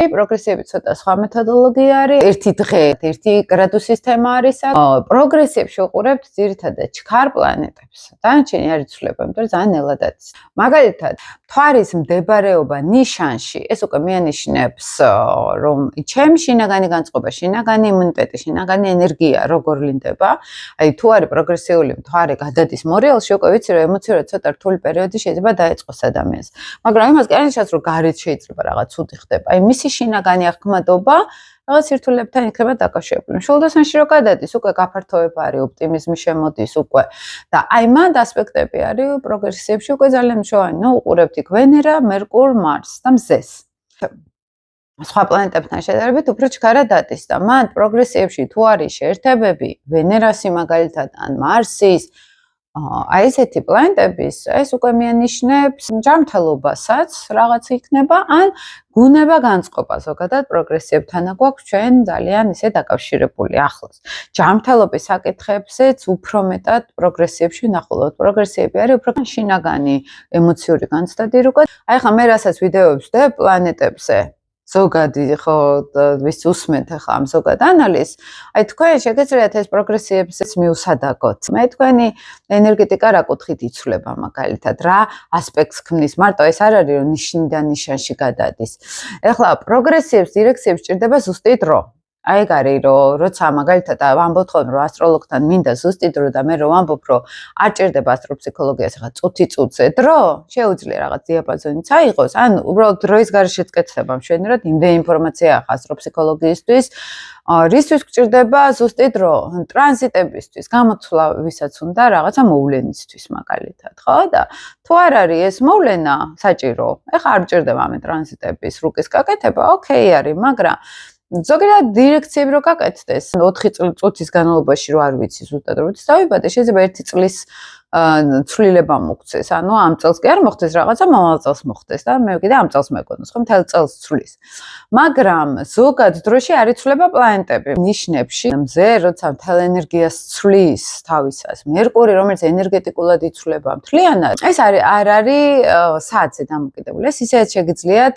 პროგრესიები ცოტა სხვა მეთოდოლოგია არის. ერთი დღე, ერთი გრადუსის თემა არის. პროგრესიებში ვუყურებთ ძირითადად ჩქარ პლანეტებს. დანარჩენი არ იცვლება, იმიტომ რომ ძალიან ნელად არის. მაგალითად, მთვარის მდებარეობა ნიშანში, ეს უკვე მიანიშნებს, რომ ჩემი შინაგანი განწყობა, შინაგანი იმუნიტეტი, შინაგანი ენერგია როგორ ვლინდება. აი თუ არის პროგრესიული მთვარე გადადის მორიალში, უკვე ვიცი რომ ემოციურად ცოტა რთული პერიოდი შეიძლება დაეწყოს ადამიანს. მაგრამ იმას კი არ ნიშნავს რომ გარეთ შეიძლება რაღაც ცუდი ხდება. აი მისი შინაგანი აღქმადობა რაღაც სირთულებთან იქნება დაკავშირებული. შულდასანში რო გადადის, უკვე გაფართოება არის, ოპტიმიზმი შემოდის უკვე. და აი მანდ ასპექტები არის პროგრესიებში უკვე ძალიან მნიშვნელოვანი. ნუ უყურებთ იქ ვენერა, მერკურ, მარსს და მზეს. სხვა პლანეტებთან შედარებით უფრო ჩქარა დადის და მან პროგრესიებში თუ არის შეერთებები ვენერასი მაგალითად ან მარსის აი ესეთი პლანეტების ეს უკვე მიანიშნებს ჯანმრთელობასაც რაღაც იქნება ან გუნება განწყობა ზოგადად პროგრესიებთან გვაქვს ჩვენ ძალიან ისე დაკავშირებული ახლოს ჯანმრთელობის საკითხებზეც უფრო მეტად პროგრესიებში ნახულობთ პროგრესიები არის უფრო შინაგანი ემოციური განცდადი როგორ აი ხა მე რასაც ვიდეოებს ვდებ პლანეტებზე ზოგადი ხო ვის უსმენთ ახლა ამ ზოგად ანალიზს აი თქვენ შეგეძლოთ ეს პროგრესიებსაც მიუსადაგოთ მე თქვენი ენერგეტიკა რა კუთხით იცვლება მაგალითად რა ასპექტს ქმნის მარტო ეს არ არის რომ ნიშნიდან ნიშანში გადადის ახლა პროგრესიებს დირექციებს ჭირდება ზუსტი დრო აი ეგ არის რომ როცა მაგალითად ვამბობთ ხოლმე რომ ასტროლოგთან მინდა ზუსტი დრო და მე რომ ვამბობ რომ არ ჭირდება ასტროფსიქოლოგიას ახლა წუთი-წუთზე დრო შეუძლია რაღაც დიაპაზონიც აიღოს ან უბრალოდ დროის გარეშეც კეთდება მშვენივრად იმდენი ინფორმაცია ახლა ასტროფსიქოლოგიისთვის რისთვის გჭირდება ზუსტი დრო ტრანზიტებისთვის გამოცვლა ვისაც უნდა რაღაცა მოვლენისთვის მაგალითად ხო და თუ არ არის ეს მოვლენა საჭირო ახლა არ გჭირდება მე ტრანზიტების რუკის გაკეთება ოკეი არის მაგრამ ზოგადად დირექციები რო გაკეთდეს 4 წუთის განმავლობაში რო არ ვიცი ზუსტად როდის დავიბადე შეიძლება 1 წლის ცვლილება მოგცეს ანუ ამ წელს კი არ მოხდეს რაღაცა მომავალ წელს მოხდეს და მე კიდე ამ წელს მეკონოს ხო მთელ წელს ცვლის მაგრამ ზოგად დროში არ იცვლება პლანეტები ნიშნებში მზე როცა მთელ ენერგიას ცვლის თავისას მერკური რომელიც ენერგეტიკულად იცვლება მთლიანად ეს არ არის საათზე დამოკიდებული ეს ისეც შეგიძლიათ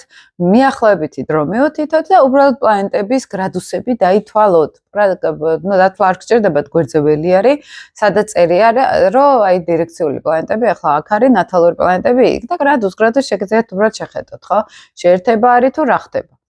მიახლოებითი დრო მიუთითოთ და უბრალოდ პლანეტების გრადუსები დაითვალოთ ну დათვლა არ გჭირდებათ გვერდზეველი არის სადაც წერია რომ აი დირექციული პლანეტები ახლა აქ არის ნათალური პლანეტები იქ და გრადუს შეგიძლიათ უბრალოდ შეხედოთ ხო შეერთება არის თუ რა ხდება